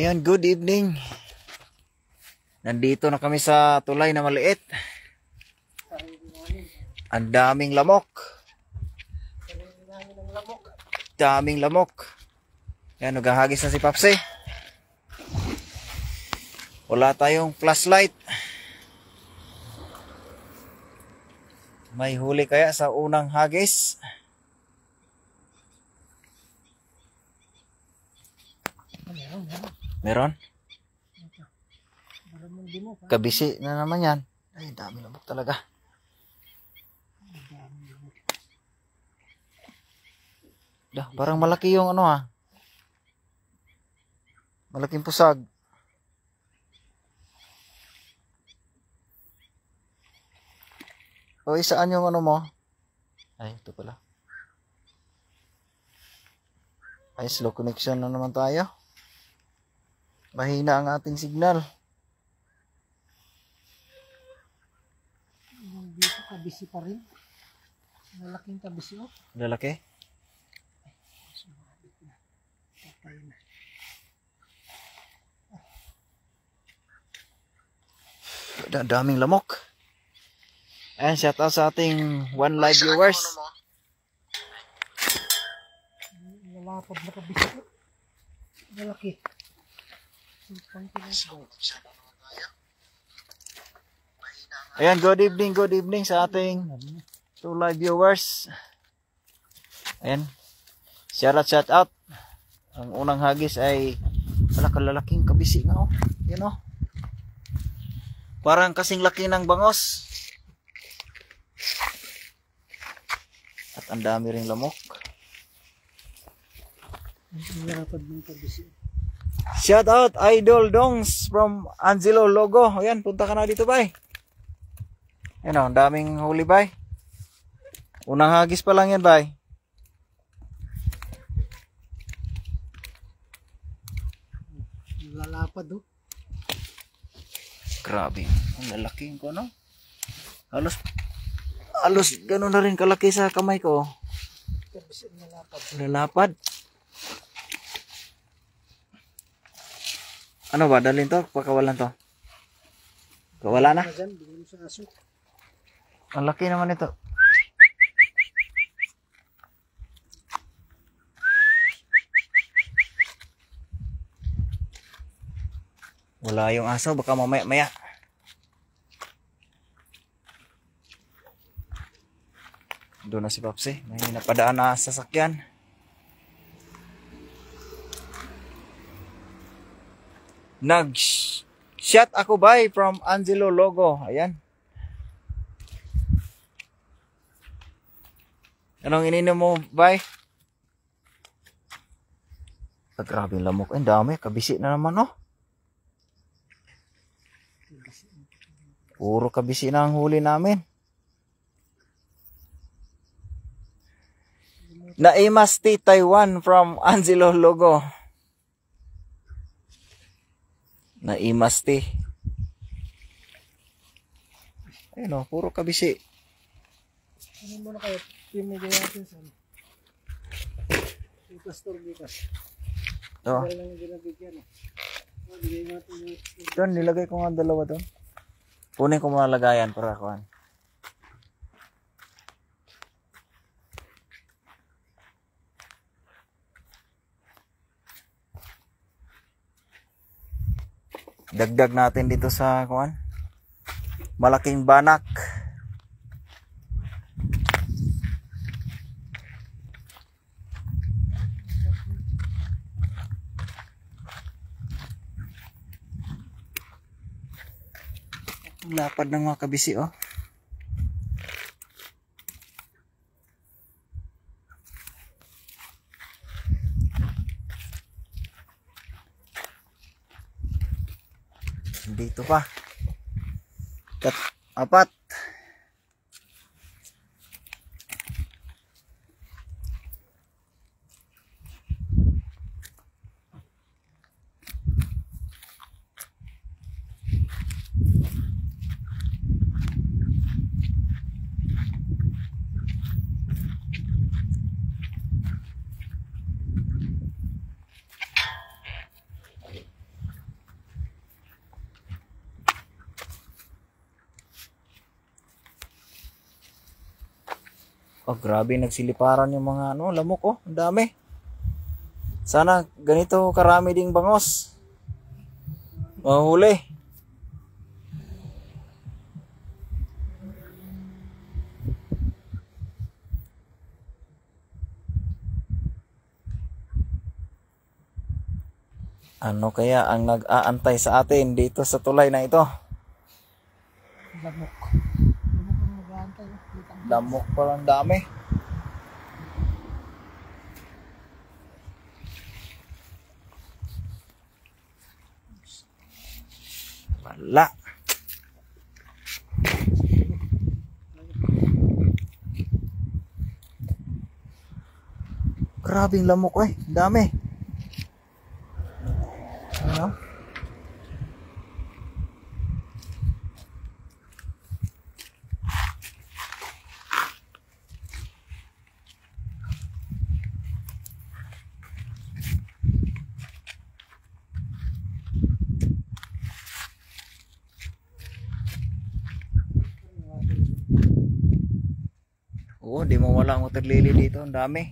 Ayan, good evening. Nandito na kami sa tulay na maliit. Ang daming lamok. Daming lamok. Ayan, naghahagis na si Papsi. Wala tayong flashlight. May huli kaya sa unang hagis? Meron? Kabisi na naman yan. Ay, dami lamok talaga. Parang malaki yung ano ha. Malaking pusag. O, saan yung ano mo? Ay, ito pala. Ay, slow connection na naman tayo. Mahina ang ating signal. Dito kabisi pa rin. Malaking kabisi oh. Lalaki? Patay na. Daming lamok. Ayan, shout out sa ating one live viewers. Lalapad na kabisi oh. Malaki. Ayan, good evening sa ating two live viewers. Ayan, shout out. Ang unang hagis ay lalaking kabisi nga oh. Yan oh. Parang kasing laki ng bangos. At ang dami ring lamok. Lalapad ng kabisi. Shout out Idol Dongs from Angelo Logo. Ayan, punta ka na dito, bay. Ayan o, ang daming huli, bay. Unang hagis pa lang yan, bay. Lalapad oh. Grabe, ang lalaking ko, no? Halos gano'n na rin kalaki sa kamay ko. Kabisi lalapad. Lalapad. Ano ba, dalhin to? Pakawalan to? Kawala na? Bigyan mo sa aso. Ang laki naman ito. Wala yung aso, baka mamaya-maya. Doon na si Papsi. May napadaan na sasakyan. Nag-shot ako by from Angelo Logo. Ayan. Anong ininom mo, bay? Grabe yung lamok. Ang dami. Kabisi na naman, oh. Puro kabisi na ang huli namin. Naimasti Taiwan from Angelo Logo. Naimasti. Ayun o, puro kabisi. Ano mo na kayo? Pimigay natin sa Pastor Lucas. Ito. Dahil lang yung ginabigyan eh. Bigay natin yung Doon, nilagay ko nga dalawa doon. Punin ko muna lagayan para kuhan. Dagdag natin dito sa kuhan. Malaking banak. Lapad ng mga kabisi oh. Dito pa. Apat. Oh, grabe nagsiliparan yung mga ano, lamok oh, ang dami. Sana ganito karami ding bangos. Mahuli. Ano kaya ang nag-aantay sa atin dito sa tulay na ito? Lamok. Lamok ang nag-aantay. Lamok palang dami. Wala. Grabing lamok eh. Dami. Ano? Oo, di mawala ang water lily dito. Ang dami.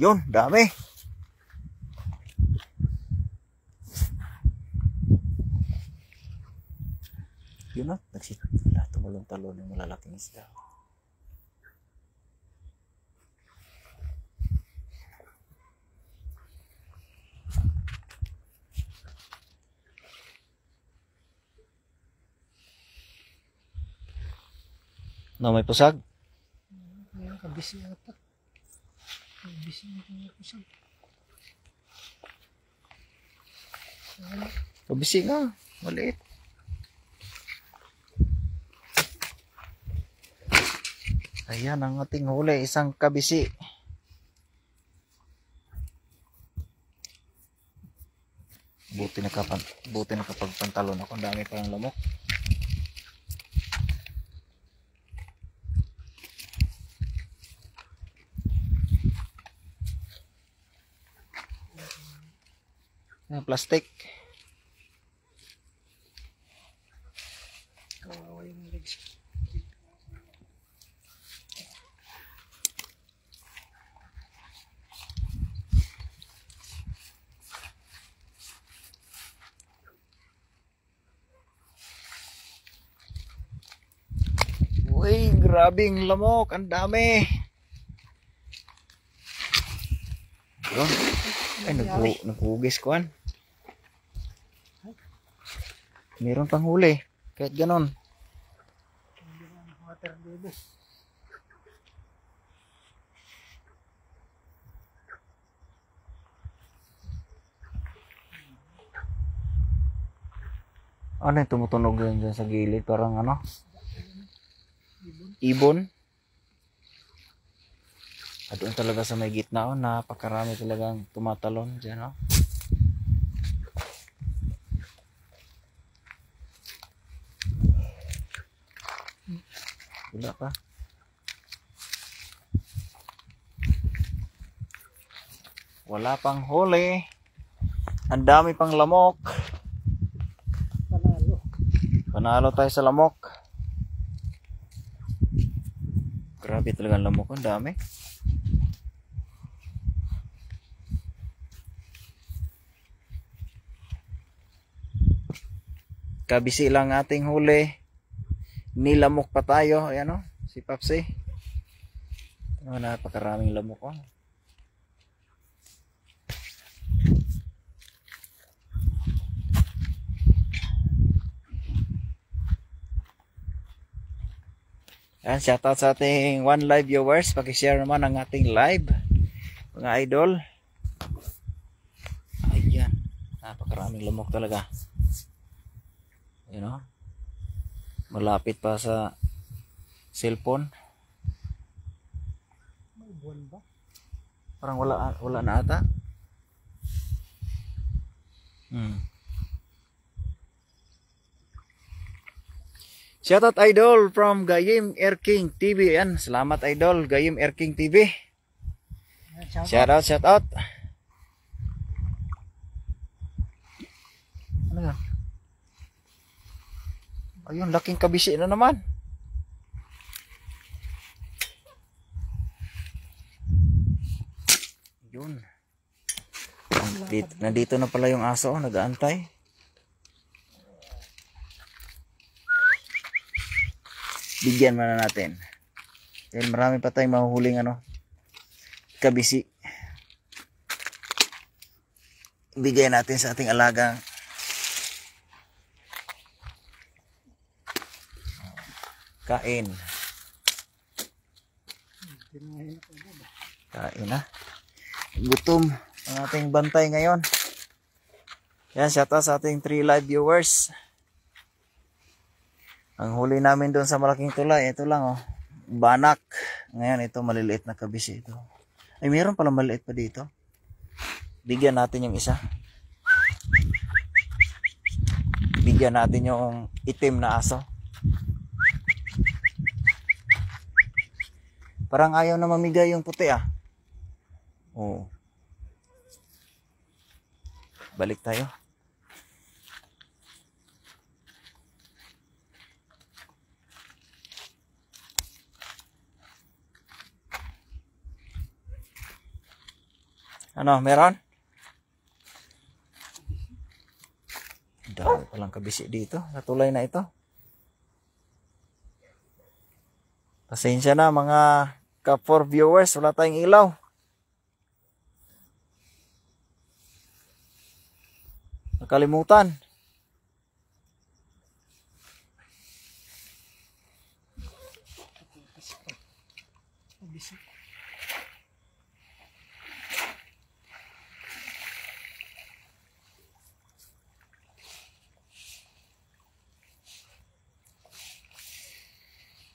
Yun, dami. Yun na, nagsila. Tumalon-talon ng malalaking isda. No, may pusag? Ayan, kabisi ata. Kabisi na kusag. Kabisi nga, maliit. Ayan ang ating huli, isang kabisi. Buti nakapagpantalon ako, ang dami pa ng lamok. Yung plastic. Kawawa yung legs. Uy, grabing lamok, ang dami. Yun. Ay, naghugis kuan. Meron pang huli. Kahit ganon. Water lily. Ano yung tumutunog yun dyan sa gilid? Parang ano? Ibon. At doon talaga sa may gitna, oh, napakarami talagang tumatalon dyan, oh. Wala pa. Wala pang huli. Ang dami pang lamok. Panalo. Panalo tayo sa lamok. Grabe talaga ang lamok. Ang dami. Kabisi lang ating huli. Nilamok pa tayo. Ayan, oh, si Papsi. Oh, napakaraming lamok, oh. Ayan, shoutout sa ating one live viewers. Pakishare naman ang ating live, mga idol. Ayan, napakaraming lamok talaga. You know, malapit pa sa cellphone. May buwan ba? Parang wala na ata. Shoutout idol from Gayim Air King TV. Yan, salamat idol, Gayim Air King TV. Shoutout. Ano yan? Ayun, laking kabisi na naman. Yun. Nandito na pala yung aso, nag-aantay. Bigyan muna natin. Dahil marami pa tayong mahuhuling kabisi. Bigay natin sa ating alagang kain. Kain na. Gutom ang ating bantay ngayon. Yan, shoutout sa ating 3 live viewers. Ang huli namin doon sa malaking tulay, ito lang banak. Ngayon ito maliliit na kabisi ito. Ay, meron pala maliit pa dito. Bigyan natin yung isa. Bigyan natin yung itim na aso. Parang ayaw na mamigay yung puti Oo. Balik tayo. Ano, meron? Dami palang kabisi dito. Sa tulay na ito. Pasensya na mga ka-4 viewers. Wala tayong ilaw. Nakalimutan.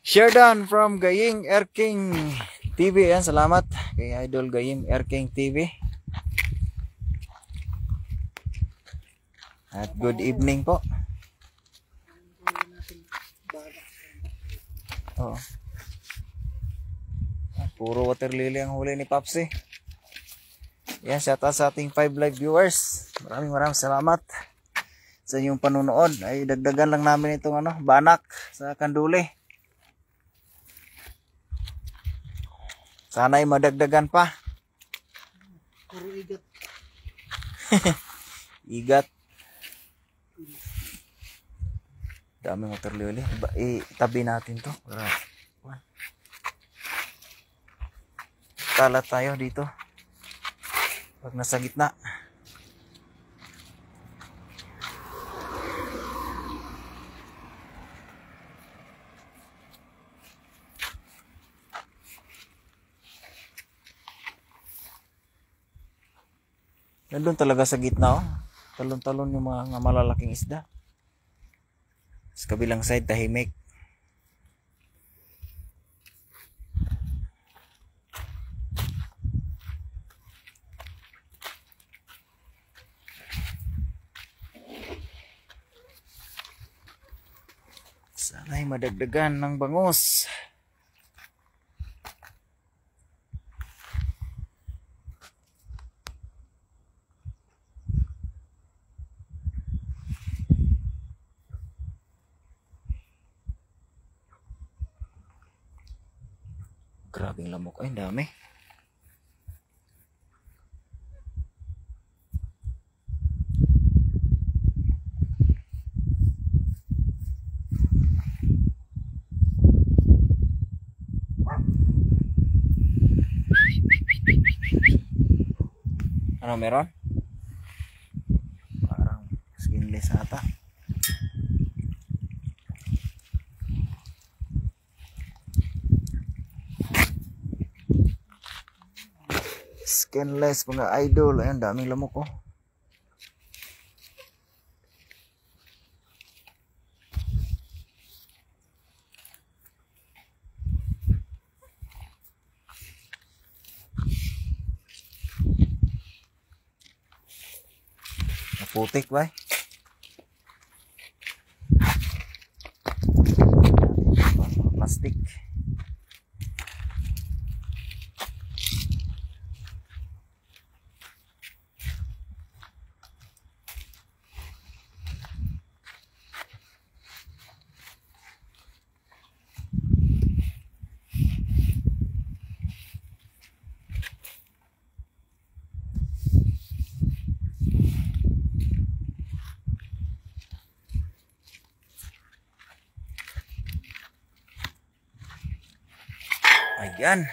Share done from Gayim Air King TV. Yan, salamat kay Idol Gayim Air King TV. At good evening po. Puro water lily ang huli ni Papsi. Yan, shoutout sa ating 5 live viewers. Maraming salamat sa inyong panunood. Ay dagdagan lang namin itong banak sa kanduli. Sana ay madagdagan pa. Puro igat. Igat. Daming water lily. Itabi natin to. Kalat tayo dito. Pag nasa gitna. Nandun talaga sa gitna Talon-talon yung mga malalaking isda. Sa kabilang side tahimik. Sana'y madagdagan ng bangus. Grabing lamok. Ay, dami. Ano meron? Parang skinless ata. Skinless mga idol. Ayun, daming lamok Naputik ba? traffic. Ayan.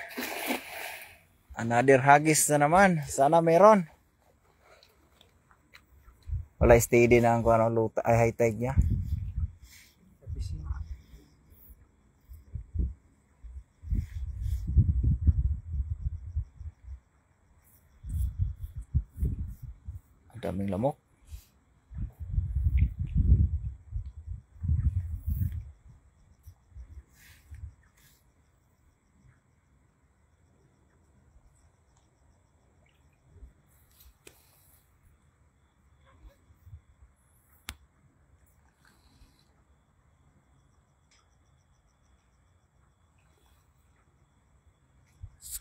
Another hagis na naman. Sana meron. Wala, steady na ang ano, luta, ay high tide niya. Ang daming lamok.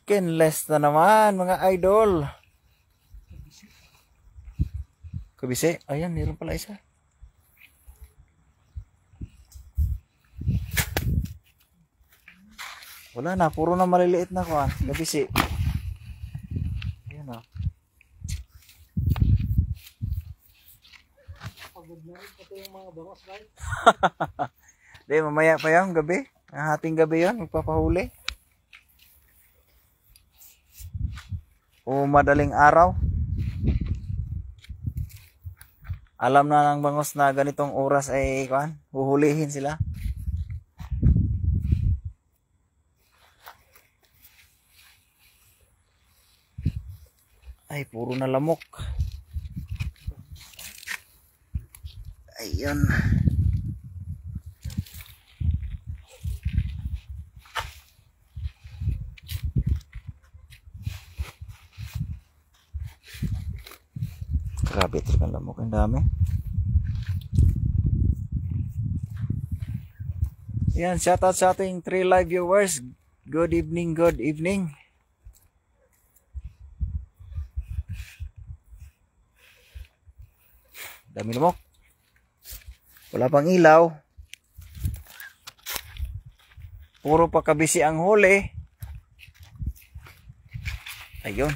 Skinless na naman mga idol. Kabise. Ayan, meron pala isa. Wala na, puro na maliliit na kuan. Kabise. Ayan o. Pagod na rin pati yung mga bangos, right? Di, mamaya pa yan, gabi. Ang hating gabi yan, magpapahuli. O madaling araw. Alam na ng bangos na ganitong oras ay kuan, huhulihin sila. Ay, puro na lamok. Ayun. Grabe talaga lamok, ang dami. Yan, shoutout sa ating 3 live viewers. Good evening, good evening. Dami lamok. Wala pang ilaw. Puro pa kabisi ang huli. Ayun.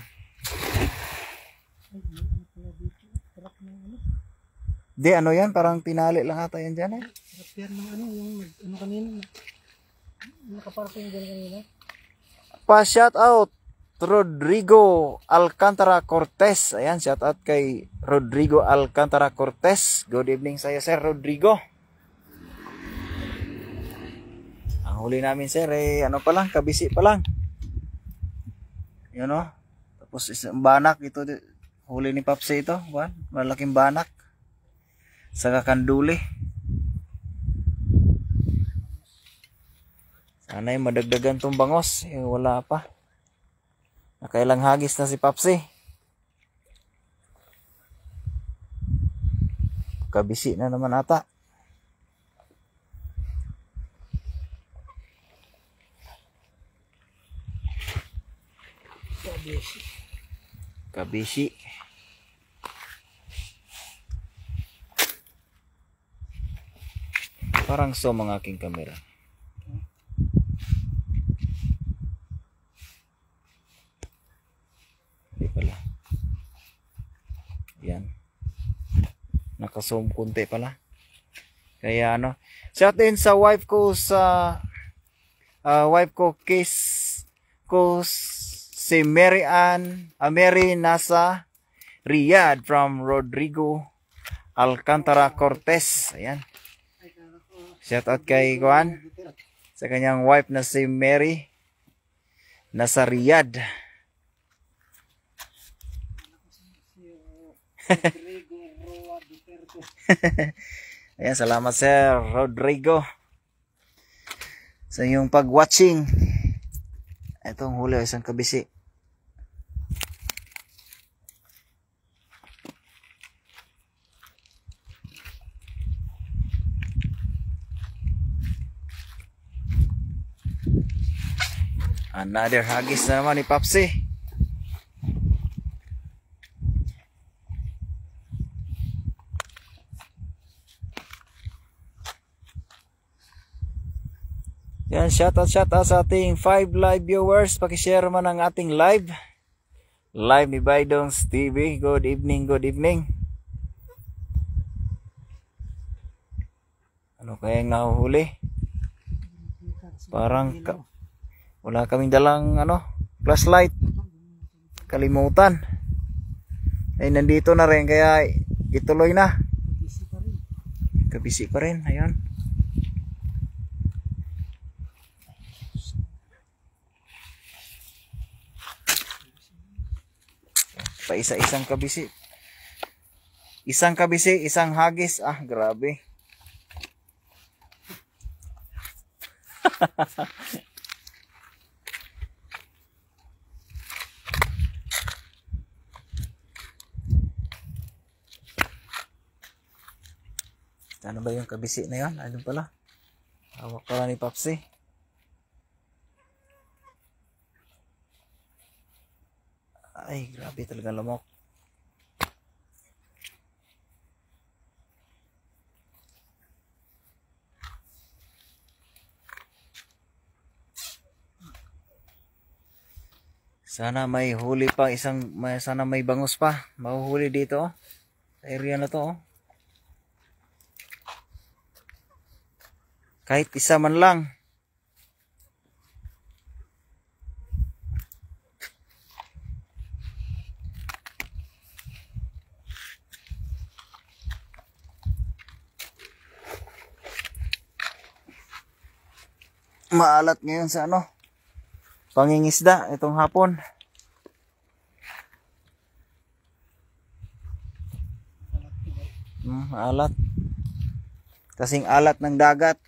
Di, ano yan? Parang tinali lang ata yan dyan eh. Sarap yan ng ano, yung ano kanina. Nakaparating dyan kanina. Pa-shout out Rodrigo Alcantara Cortez. Ayan, shout out kay Rodrigo Alcantara Cortez. Good evening sa iyo, Sir Rodrigo. Ang huli namin, Sir, eh, ano pa lang, kabisi pa lang. Yun o. Tapos isang banak, ito, huli ni Papsi ito. Malaking banak. Sa kakanduli. Sana'y madagdagan tong bangos. Eh, wala pa. Nakailang hagis na si Papsi. Kabisi na naman ata. Kabisi. Parang zoom ang aking camera. Hindi pala. Yan. Naka-zoom kunti pala. Kaya ano. Shout in sa wife ko Kiss ko si Mary Ann. Mary nasa Riyadh from Rodrigo Alcantara Cortez. Ayan. Shout out kay Juan sa kanyang wife na si Mary nasa Riyadh. Ayan, salamat Sir Rodrigo sa iyong pag-watching. Itong huli isang kabisi. Another hagis na naman ni Papsi. Yan, shoutout sa ating 5 live viewers. Pakishare man ang ating live. Live ni Baydons TV. Good evening, good evening. Ano kayang nahuhuli? Parang wala kaming dalang flashlight. Kalimutan. Ay nandito na rin kaya ituloy na. Kabisi pa rin. Ayun. Pa isa-isang kabisi. Isang kabisi, isang hagis. Ah, grabe. Ano ba yung kabisi na yun? Ano pala? Hawak pala ni Papsi. Ay, grabe talaga lamok. Sana may huli pa sana may bangus pa. Mahuhuli dito sa area na to. Kahit isa man lang. Maalat ngayon sa pangingisda itong hapon. Alat. Kasing alat ng dagat.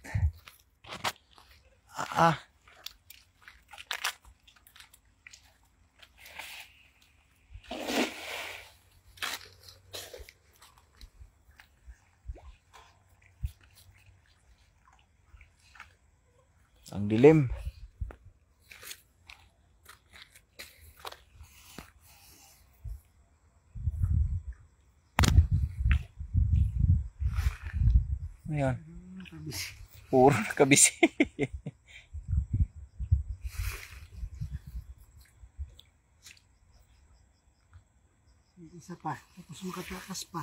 Ang dilim. Ayan. Puro kabisi. Isa pa, tapos makatakas pa.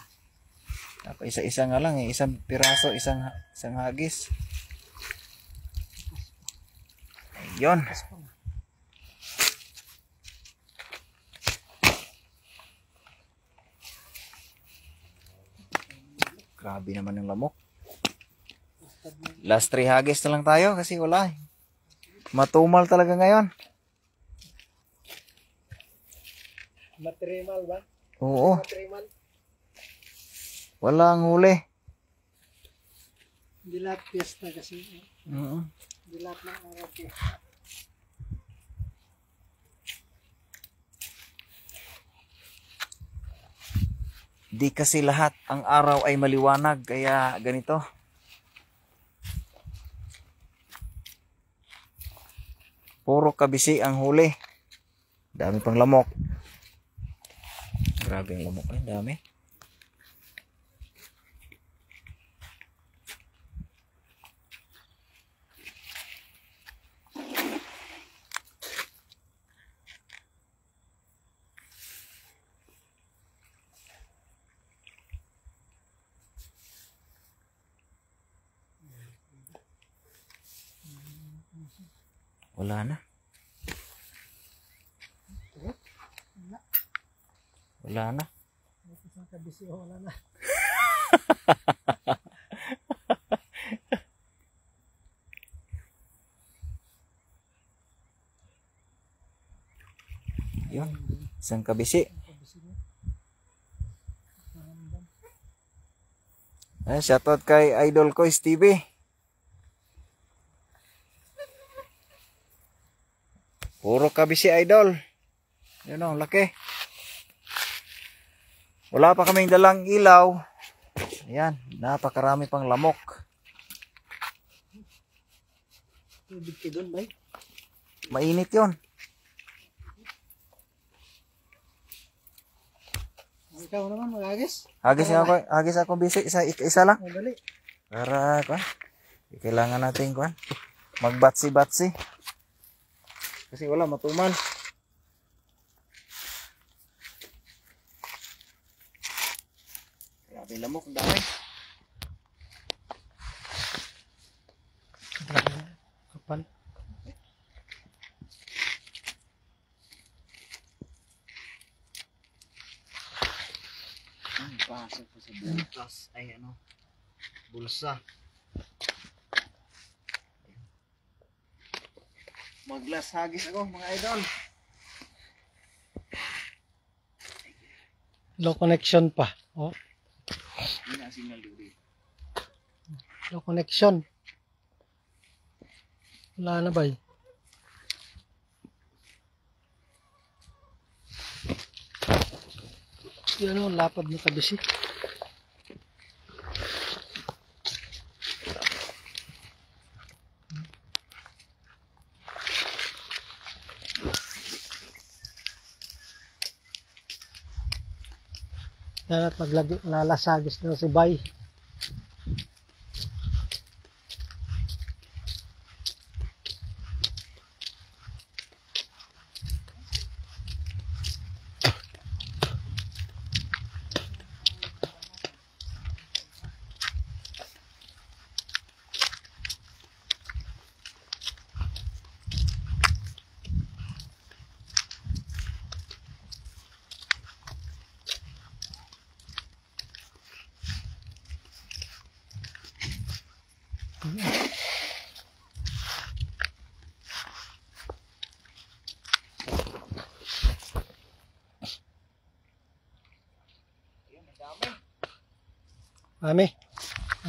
Isa-isa nga lang isang piraso, isang hagis. Ayun. Grabe naman yung lamok. Last 3 hagis na lang tayo kasi wala. Matumal talaga ngayon. Matrimal ba? Oo. Matrimal. Walang huli. Hindi lahat piyesta kasi. Hindi lahat ng araw piyesta. Di kasi lahat ang araw ay maliwanag kaya ganito. Puro kabisi ang huli. Dami pang lamok. Grabe ang lamok. Ay, dami. Wala na. Wala na. Isang kabisi, wala na. Yun. Isang kabisi. Ay, shoutout kay Idol Kois TV. Puro kabisi, idol. Yun o, laki. Wala pa kaming dalang ilaw. Ayan, napakarami pang lamok. Tubig ka doon, bay? Mainit yun. Ikaw naman, mag-agis. Hagis ako busy. Isa lang. Madali. Para, kailangan natin, magbatsi-batsi. Kasi wala, matumal. Grabe lamok, ang dami. Kapal. Pasok ko sa butas. Ay, bulsa. Maglas hagis ako, mga idol. Low connection pa. Oh, Hindi na signal dito. low connection. Wala na ba eh? Yan o, lapad na kabisi. Yan at lalasagis na si Bay.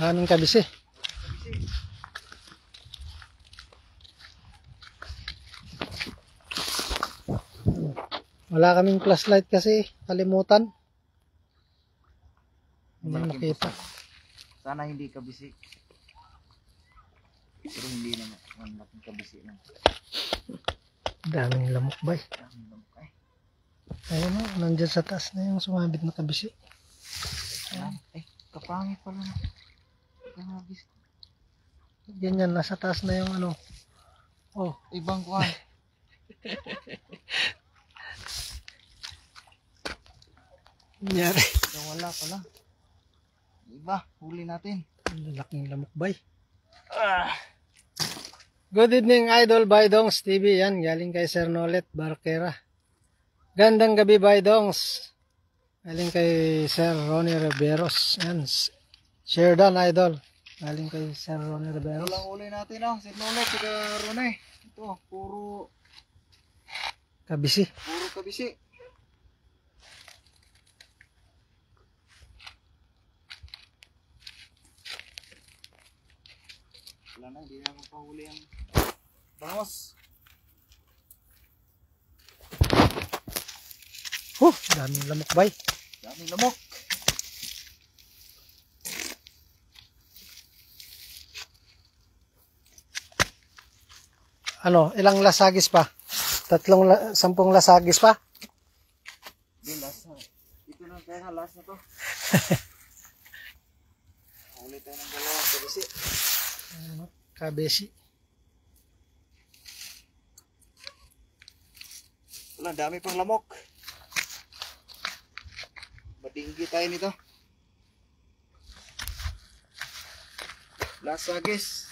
Aming kabisi. Wala kaming flashlight kasi kalimutan. Hindi makita. Sana hindi kabisi. Pero hindi naman. Malaking kabisi lang. Daming lamok bay. Daming lamok ay. Ayun o, nandyan sa taas na yung sumabit na kabisi. Ay, kapangit pala na. Kabis. Ganyan, nasa taas na yung ano. Oh, Ibang kuhan. nangyari. Wala pala. Iba, huli natin. Lalaking lamok bay. Good evening, Idol Baydongs TV. Yan, galing kay Sir Nolet Barquera. Gandang gabi, Baydongs. Galing kay Sir Ronnie Riveros. Yan, Sheridan Idol. Galing kay Sir Ronnie Riveros. Walang huli natin Sir Nolet, saka Ronnie. Ito, puro kabisi. Puro kabisi. Wala na, hindi na ako pahuli ang bangos. Daming lamok bay. Daming lamok. Ano, ilang lasagis pa? 10 lasagis pa? Hindi, last na. Ito na kaya last na to. Huli tayo ng dalawang kabisi. Kabesi. Wala, dami pang lamok. Matinggi tayo nito. Lasagis.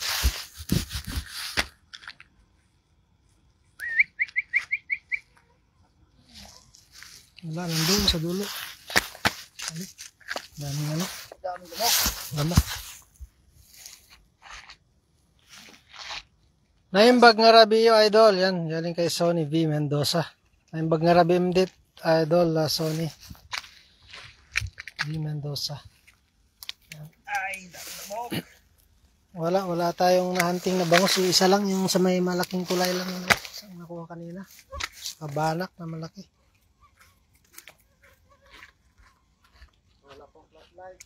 Wala, nandun sa dulo. Daming ano? Daming lamok. Lamok. Naimbag nga rabi yo, Idol. Yan, galing kay Sony V. Mendoza. Naimbag nga rabi mdit, Idol, Sony V. Mendoza. Yan. Ay, daming lamok. Wala tayong nahunting na bangus. Isa lang yung sa may malaking tulay lang yung nakuha kanina. Kabanak na malaki. Wala pang flashlight.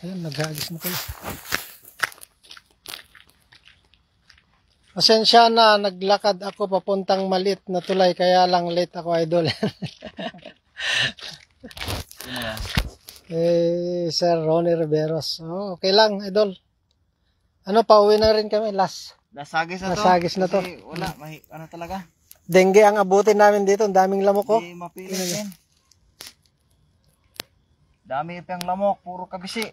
Ayan, naghagis na pala. Pasensya na, naglakad ako papuntang maliit na tulay, kaya lang late ako, idol. Sino yan? Sir Ronnie Riveros. Oh, okay lang, idol. Ano, pauwi na rin kami, Nasagis na to. Nasagis na to. Kasi wala, ano talaga? Dengue ang abutin namin dito, ang daming lamok ko. Hindi mapilit din. Dami pang lamok, puro kabisi.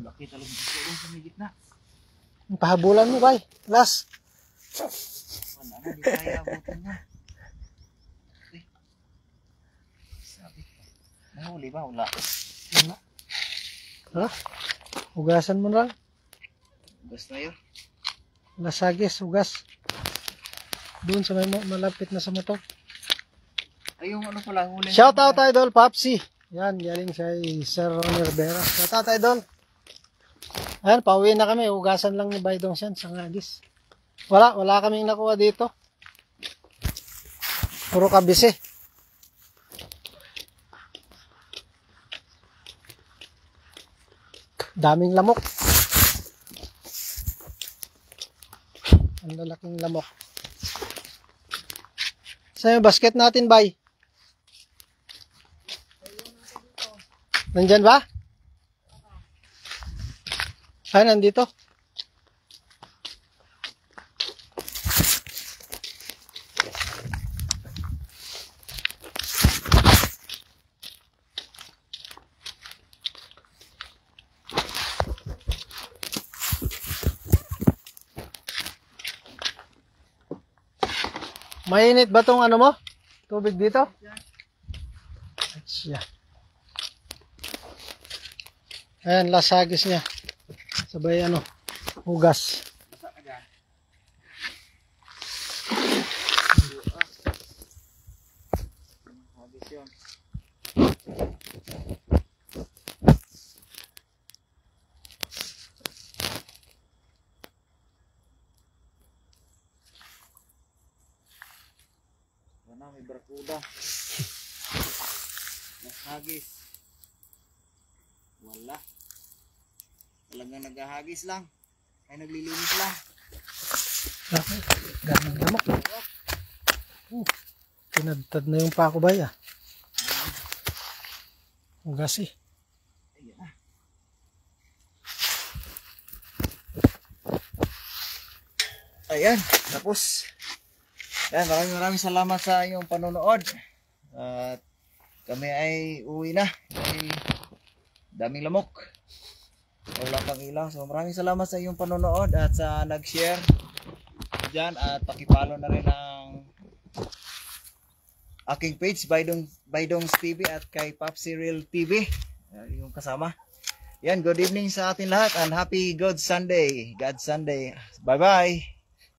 Laki talaga dito doon sa may gitna. Pahabulan mo, bay. Last. Wala na, di kaya abutin mo. Sabi. Nahuli ba? Wala. Wala. Tara. Ugasan mo na lang. Ugas na yun. Lasagis, ugas. Doon sa may malapit na sa motor. Ay, yung ano pala, huli. Shout out, idol, Papsi. Yan, galing sa Sir Ronnie Rivera. Shout out, idol. Ayan, pauwi na kami. Ugasan lang ni Baydong Sian sa ngagis. Wala kaming nakuha dito. Puro kabisi. Daming lamok. Ang lalaking lamok. Saan yung basket natin, bay? Nandyan ba? Ay, nandito. Mainit ba tong ano mo? Tubig dito? Atsya. Ayan, lasagis niya. Sabay ano, hugas. Wala, may barkuda. Nashagis. Wala. Talagang naghahagis lang. Ay naglilinis lang. Daming lamok. Pinadtad na yung pako bay ah. Hugas eh. Ayan, tapos. Ayan, maraming salamat sa iyong panonood. At kami ay uwi na. Ay daming lamok. Wala pang ilaw. So maraming salamat sa iyong panonood at sa nag-share dyan. At pakipollow na rin ang aking page, Baydong's TV, at kay Papsi Real TV. Yung kasama. Yan, good evening sa atin lahat and happy God Sunday. God Sunday. Bye-bye.